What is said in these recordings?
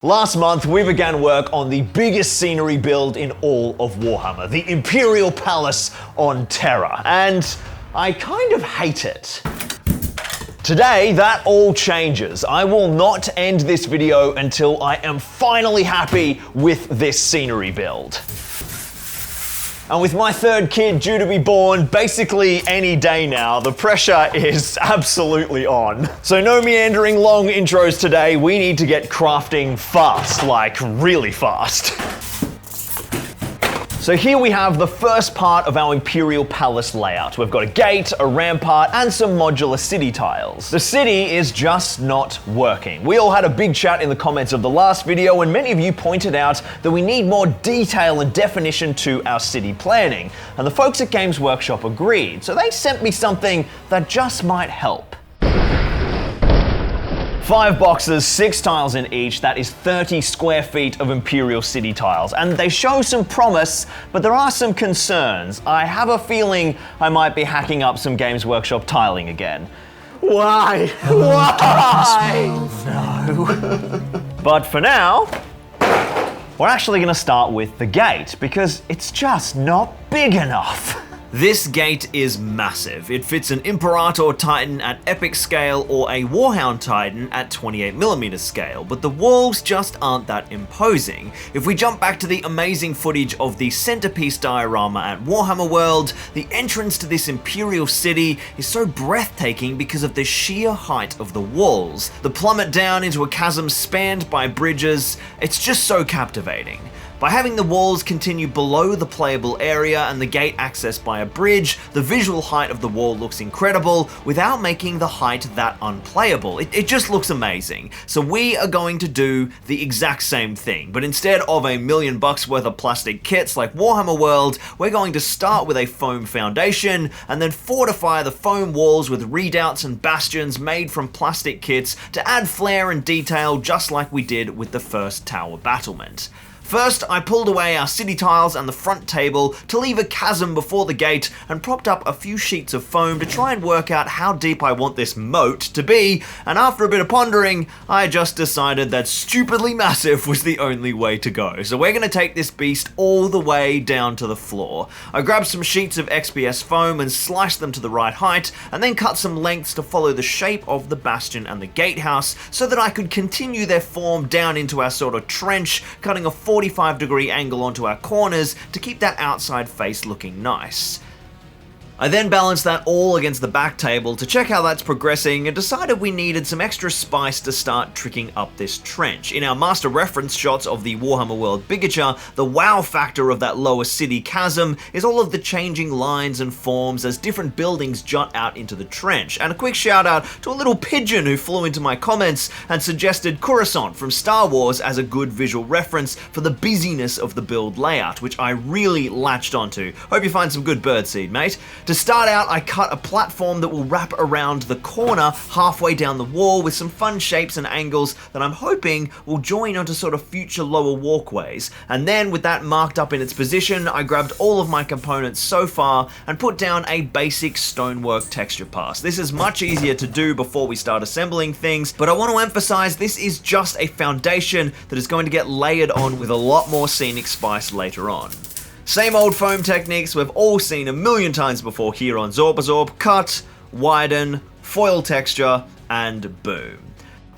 Last month, we began work on the biggest scenery build in all of Warhammer, the Imperial Palace on Terra, and I kind of hate it. Today, that all changes. I will not end this video until I am finally happy with this scenery build. And with my third kid due to be born basically any day now, the pressure is absolutely on. So no meandering long intros today, we need to get crafting fast, like really fast. So here we have the first part of our Imperial Palace layout. We've got a gate, a rampart, and some modular city tiles. The city is just not working. We all had a big chat in the comments of the last video, and many of you pointed out that we need more detail and definition to our city planning. And the folks at Games Workshop agreed, so they sent me something that just might help. 5 boxes, 6 tiles in each, that is 30 square feet of Imperial City tiles. And they show some promise, but there are some concerns. I have a feeling I might be hacking up some Games Workshop tiling again. Why? Why? No. But for now, we're actually gonna start with the gate, because it's just not big enough. This gate is massive. It fits an Imperator Titan at epic scale or a Warhound Titan at 28mm scale, but the walls just aren't that imposing. If we jump back to the amazing footage of the centerpiece diorama at Warhammer World, the entrance to this Imperial city is so breathtaking because of the sheer height of the walls. The plummet down into a chasm spanned by bridges, it's just so captivating. By having the walls continue below the playable area and the gate accessed by a bridge, the visual height of the wall looks incredible without making the height that unplayable. It just looks amazing. So we are going to do the exact same thing, but instead of $1 million worth of plastic kits like Warhammer World, we're going to start with a foam foundation and then fortify the foam walls with redoubts and bastions made from plastic kits to add flair and detail just like we did with the first tower battlement. First, I pulled away our city tiles and the front table to leave a chasm before the gate and propped up a few sheets of foam to try and work out how deep I want this moat to be, and after a bit of pondering, I just decided that stupidly massive was the only way to go. So we're going to take this beast all the way down to the floor. I grabbed some sheets of XPS foam and sliced them to the right height, and then cut some lengths to follow the shape of the bastion and the gatehouse so that I could continue their form down into our sort of trench, cutting a 45-degree angle onto our corners to keep that outside face looking nice. I then balanced that all against the back table to check how that's progressing and decided we needed some extra spice to start tricking up this trench. In our master reference shots of the Warhammer World Bigature, the wow factor of that lower city chasm is all of the changing lines and forms as different buildings jut out into the trench. And a quick shout out to a little pigeon who flew into my comments and suggested Coruscant from Star Wars as a good visual reference for the busyness of the build layout, which I really latched onto. Hope you find some good birdseed, mate. To start out, I cut a platform that will wrap around the corner halfway down the wall with some fun shapes and angles that I'm hoping will join onto sort of future lower walkways. And then with that marked up in its position, I grabbed all of my components so far and put down a basic stonework texture pass. This is much easier to do before we start assembling things, but I want to emphasize this is just a foundation that is going to get layered on with a lot more scenic spice later on. Same old foam techniques we've all seen a million times before here on Zorpazorp: cut, widen, foil texture, and boom.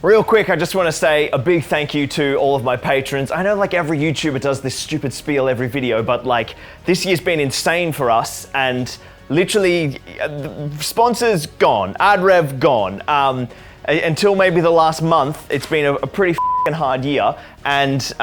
Real quick, I just want to say a big thank you to all of my patrons. I know like every YouTuber does this stupid spiel every video, but like this year's been insane for us, and literally sponsors gone, ad rev gone. Until maybe the last month, it's been a pretty hard year, and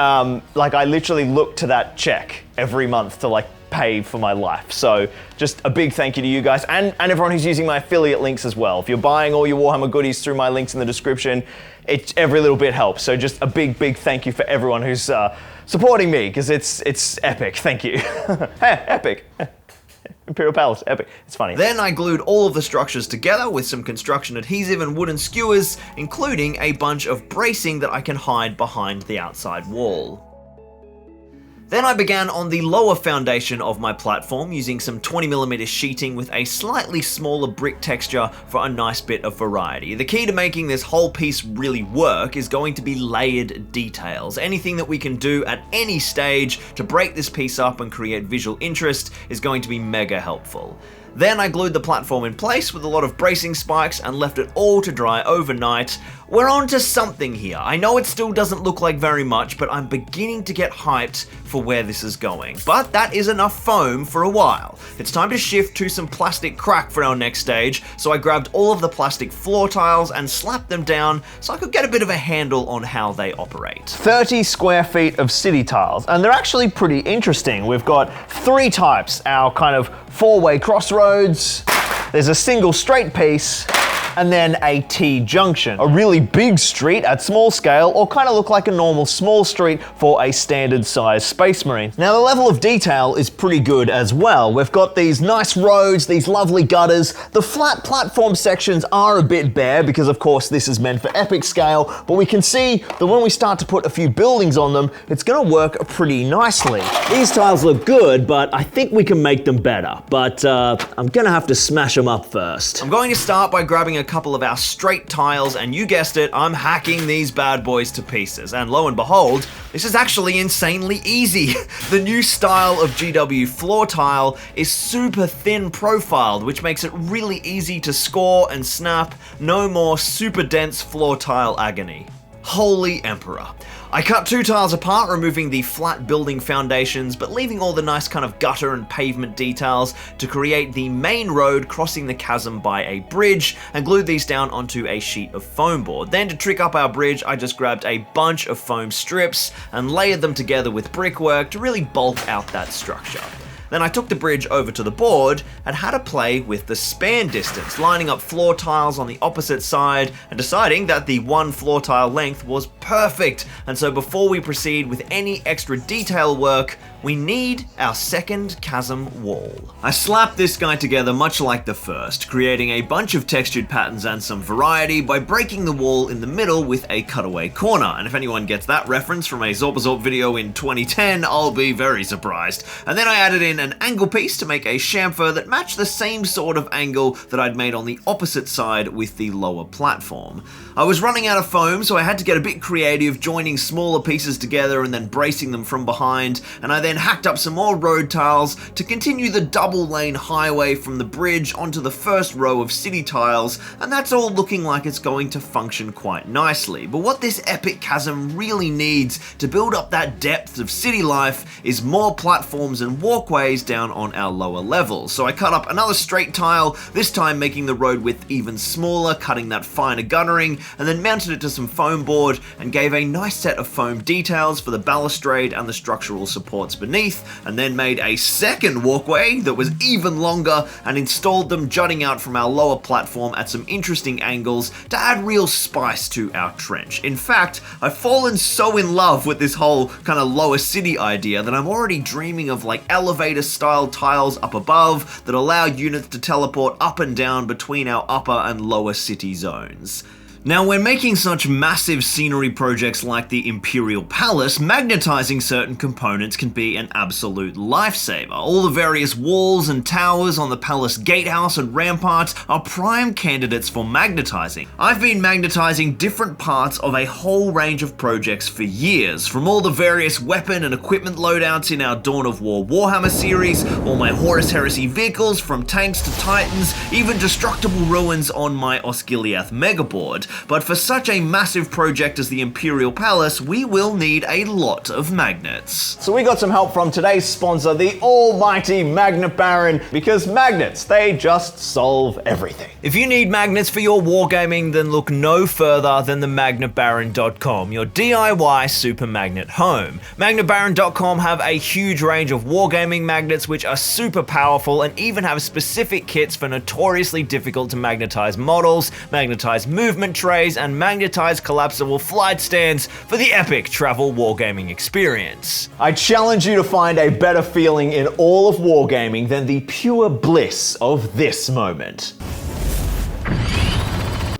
like I literally look to that check every month to like pay for my life. So just a big thank you to you guys and everyone who's using my affiliate links as well. If you're buying all your Warhammer goodies through my links in the description, every little bit helps. So just a big thank you for everyone who's supporting me, because it's epic. Thank you. Hey, epic. Imperial Palace, epic. It's funny. Then I glued all of the structures together with some construction adhesive and wooden skewers, including a bunch of bracing that I can hide behind the outside wall. Then I began on the lower foundation of my platform using some 20mm sheeting with a slightly smaller brick texture for a nice bit of variety. The key to making this whole piece really work is going to be layered details. Anything that we can do at any stage to break this piece up and create visual interest is going to be mega helpful. Then I glued the platform in place with a lot of bracing spikes and left it all to dry overnight. We're on to something here. I know it still doesn't look like very much, but I'm beginning to get hyped for where this is going. But that is enough foam for a while. It's time to shift to some plastic crack for our next stage, so I grabbed all of the plastic floor tiles and slapped them down so I could get a bit of a handle on how they operate. 30 square feet of city tiles, and they're actually pretty interesting. We've got 3 types, our kind of 4-way crossroads, there's a single straight piece, and then a T-junction. A really big street at small scale, or kind of look like a normal small street for a standard size Space Marine. Now the level of detail is pretty good as well. We've got these nice roads, these lovely gutters. The flat platform sections are a bit bare because of course this is meant for epic scale, but we can see that when we start to put a few buildings on them, it's gonna work pretty nicely. These tiles look good, but I think we can make them better. But I'm gonna have to smash them up first. I'm going to start by grabbing a couple of our straight tiles, and you guessed it, I'm hacking these bad boys to pieces. And lo and behold, this is actually insanely easy. The new style of GW floor tile is super thin profiled, which makes it really easy to score and snap. No more super dense floor tile agony. Holy Emperor. I cut 2 tiles apart, removing the flat building foundations, but leaving all the nice kind of gutter and pavement details to create the main road crossing the chasm by a bridge, and glued these down onto a sheet of foam board. Then to trick up our bridge, I just grabbed a bunch of foam strips and layered them together with brickwork to really bulk out that structure. Then I took the bridge over to the board and had a play with the span distance, lining up floor tiles on the opposite side and deciding that the 1 floor tile length was perfect. And so before we proceed with any extra detail work, we need our second chasm wall. I slapped this guy together much like the first, creating a bunch of textured patterns and some variety by breaking the wall in the middle with a cutaway corner. And if anyone gets that reference from a Zorpazorp video in 2010, I'll be very surprised. And then I added in an angle piece to make a chamfer that matched the same sort of angle that I'd made on the opposite side with the lower platform. I was running out of foam, so I had to get a bit creative, joining smaller pieces together and then bracing them from behind, and I then hacked up some more road tiles to continue the double lane highway from the bridge onto the first row of city tiles, and that's all looking like it's going to function quite nicely. But what this epic chasm really needs to build up that depth of city life is more platforms and walkways down on our lower levels. So I cut up another straight tile, this time making the road width even smaller, cutting that finer guttering, and then mounted it to some foam board and gave a nice set of foam details for the balustrade and the structural supports beneath, and then made a second walkway that was even longer and installed them jutting out from our lower platform at some interesting angles to add real spice to our trench. In fact, I've fallen so in love with this whole kind of lower city idea that I'm already dreaming of like elevator style tiles up above that allow units to teleport up and down between our upper and lower city zones. Now, when making such massive scenery projects like the Imperial Palace, magnetizing certain components can be an absolute lifesaver. All the various walls and towers on the palace gatehouse and ramparts are prime candidates for magnetizing. I've been magnetizing different parts of a whole range of projects for years, from all the various weapon and equipment loadouts in our Dawn of War Warhammer series, all my Horus Heresy vehicles from tanks to titans, even destructible ruins on my Osgiliath megaboard. But for such a massive project as the Imperial Palace, we will need a lot of magnets. So we got some help from today's sponsor, the almighty Magnet Baron, because magnets, they just solve everything. If you need magnets for your wargaming, then look no further than the magnetbaron.com, your DIY super magnet home. Magnetbaron.com have a huge range of wargaming magnets which are super powerful and even have specific kits for notoriously difficult to magnetize models, magnetized movement trays, and magnetized collapsible flight stands for the epic travel wargaming experience. I challenge you to find a better feeling in all of wargaming than the pure bliss of this moment.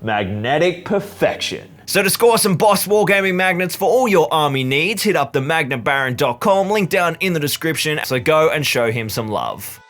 Magnetic perfection. So to score some boss wargaming magnets for all your army needs, hit up the magnetbaron.com, link down in the description, so go and show him some love.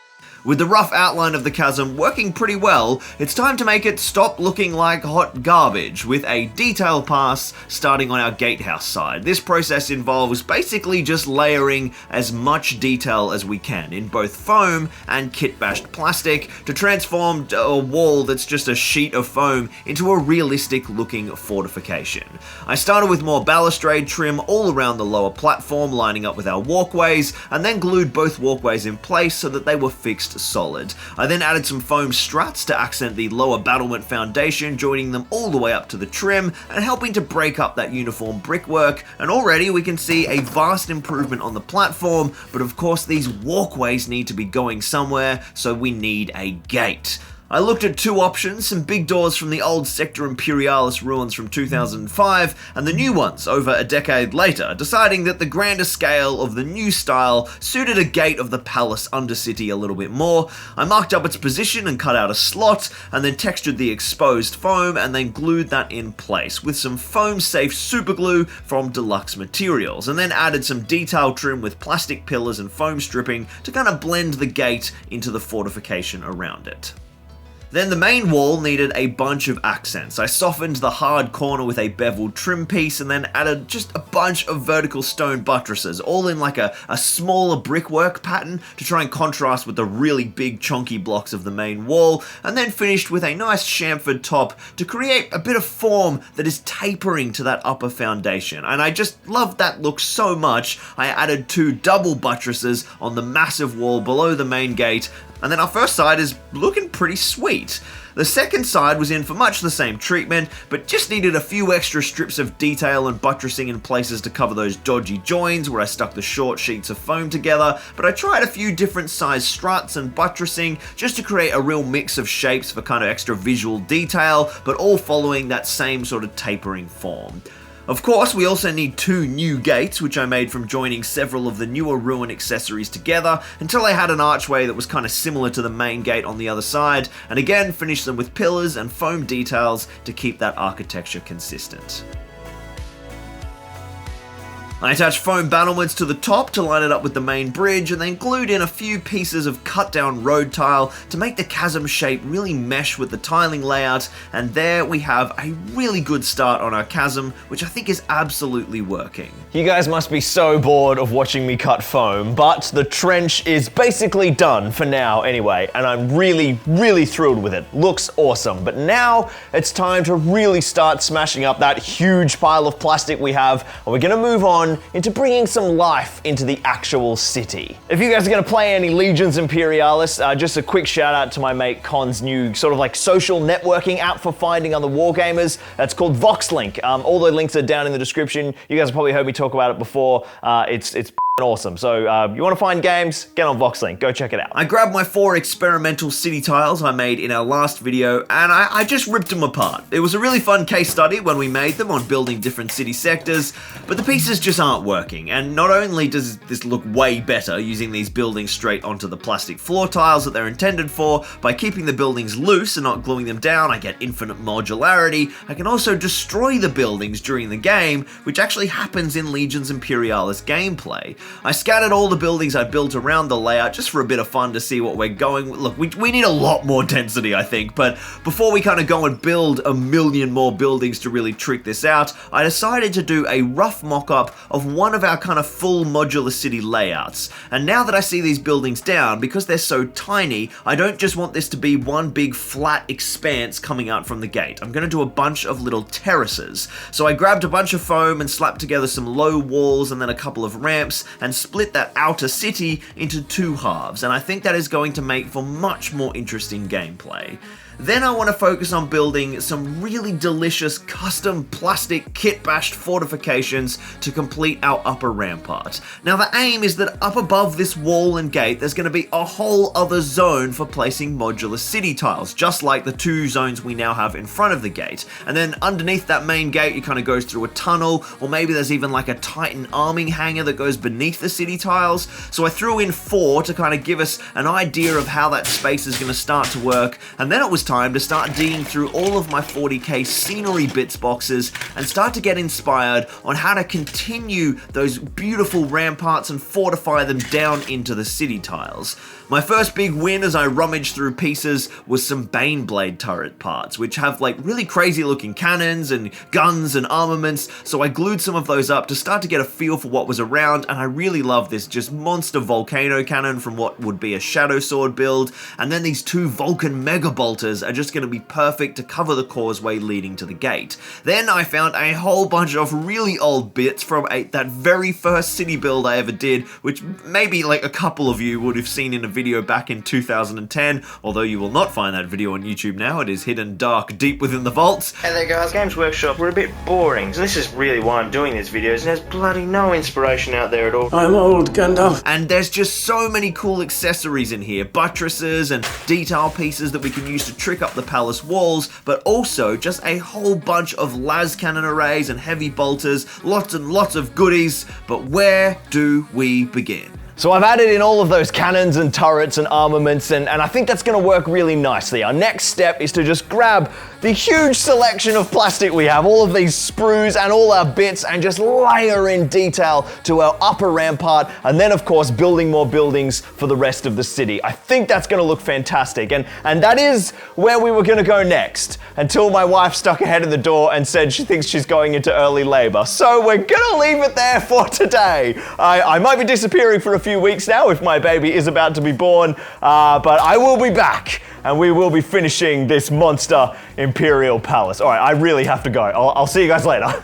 With the rough outline of the chasm working pretty well, it's time to make it stop looking like hot garbage with a detail pass starting on our gatehouse side. This process involves basically just layering as much detail as we can in both foam and kit-bashed plastic to transform a wall that's just a sheet of foam into a realistic looking fortification. I started with more balustrade trim all around the lower platform lining up with our walkways, and then glued both walkways in place so that they were fixed solid. I then added some foam struts to accent the lower battlement foundation, joining them all the way up to the trim and helping to break up that uniform brickwork, and already we can see a vast improvement on the platform, but of course these walkways need to be going somewhere, so we need a gate. I looked at two options, some big doors from the old Sector Imperialis ruins from 2005 and the new ones over a decade later, deciding that the grander scale of the new style suited a gate of the palace undercity a little bit more. I marked up its position and cut out a slot, and then textured the exposed foam and then glued that in place with some foam safe superglue from Deluxe Materials, and then added some detail trim with plastic pillars and foam stripping to kind of blend the gate into the fortification around it. Then the main wall needed a bunch of accents. I softened the hard corner with a beveled trim piece and then added just a bunch of vertical stone buttresses, all in like a smaller brickwork pattern to try and contrast with the really big chunky blocks of the main wall, and then finished with a nice chamfered top to create a bit of form that is tapering to that upper foundation. And I just loved that look so much, I added two double buttresses on the massive wall below the main gate, and then our first side is looking pretty sweet. The second side was in for much the same treatment, but just needed a few extra strips of detail and buttressing in places to cover those dodgy joins where I stuck the short sheets of foam together, but I tried a few different size struts and buttressing just to create a real mix of shapes for kind of extra visual detail, but all following that same sort of tapering form. Of course, we also need two new gates, which I made from joining several of the newer ruin accessories together until I had an archway that was kind of similar to the main gate on the other side, and again finished them with pillars and foam details to keep that architecture consistent. I attached foam battlements to the top to line it up with the main bridge, and then glued in a few pieces of cut down road tile to make the chasm shape really mesh with the tiling layout, and there we have a really good start on our chasm, which I think is absolutely working. You guys must be so bored of watching me cut foam, but the trench is basically done for now anyway, and I'm really thrilled with it. Looks awesome, but now it's time to really start smashing up that huge pile of plastic we have, and we're gonna move on into bringing some life into the actual city. If you guys are going to play any Legions Imperialis, just a quick shout out to my mate Con's new sort of like social networking app for finding other wargamers. That's called VoxLink. All the links are down in the description. You guys have probably heard me talk about it before. It's awesome. So you want to find games, get on VoxLink, go check it out. I grabbed my 4 experimental city tiles I made in our last video, and I just ripped them apart. It was a really fun case study when we made them on building different city sectors, but the pieces just aren't working. And not only does this look way better using these buildings straight onto the plastic floor tiles that they're intended for, by keeping the buildings loose and not gluing them down, I get infinite modularity. I can also destroy the buildings during the game, which actually happens in Legions Imperialis gameplay. I scattered all the buildings I built around the layout just for a bit of fun to see what we're going with. Look, we need a lot more density, I think, but before we kind of go and build a million more buildings to really trick this out, I decided to do a rough mock-up of one of our kind of full modular city layouts. And now that I see these buildings down, because they're so tiny, I don't just want this to be one big flat expanse coming out from the gate. I'm going to do a bunch of little terraces. So I grabbed a bunch of foam and slapped together some low walls and then a couple of ramps, and split that outer city into 2 halves, and I think that is going to make for much more interesting gameplay. Then I want to focus on building some really delicious custom plastic kit-bashed fortifications to complete our upper rampart. Now the aim is that up above this wall and gate there's going to be a whole other zone for placing modular city tiles, just like the 2 zones we now have in front of the gate. And then underneath that main gate it kind of goes through a tunnel, or maybe there's even like a Titan arming hangar that goes beneath the city tiles. So I threw in 4 to kind of give us an idea of how that space is going to start to work, and then it was time to start digging through all of my 40k scenery bits boxes and start to get inspired on how to continue those beautiful ramparts and fortify them down into the city tiles. My first big win as I rummaged through pieces was some Baneblade turret parts, which have like really crazy looking cannons and guns and armaments, so I glued some of those up to start to get a feel for what was around, and I really love this just monster volcano cannon from what would be a Shadow Sword build, and then these two Vulcan Mega Bolters are just going to be perfect to cover the causeway leading to the gate. Then I found a whole bunch of really old bits from that very first city build I ever did, which maybe like a couple of you would have seen in a video back in 2010, although you will not find that video on YouTube now. It is hidden dark deep within the vaults. Hey there guys, Games Workshop were a bit boring, so this is really why I'm doing these videos, and there's bloody no inspiration out there at all. I'm old, Gandalf. And there's just so many cool accessories in here, buttresses and detail pieces that we can use to trick up the palace walls, but also just a whole bunch of las cannon arrays and heavy bolters, lots and lots of goodies, but where do we begin? So I've added in all of those cannons and turrets and armaments, and I think that's gonna work really nicely. Our next step is to just grab the huge selection of plastic we have, all of these sprues and all our bits, and just layer in detail to our upper rampart, and then of course building more buildings for the rest of the city. I think that's gonna look fantastic, and that is where we were gonna go next, until my wife stuck her head in the door and said she thinks she's going into early labor. So we're gonna leave it there for today. I might be disappearing for a few weeks now if my baby is about to be born, but I will be back and we will be finishing this monster Imperial Palace. All right, I really have to go. I'll see you guys later.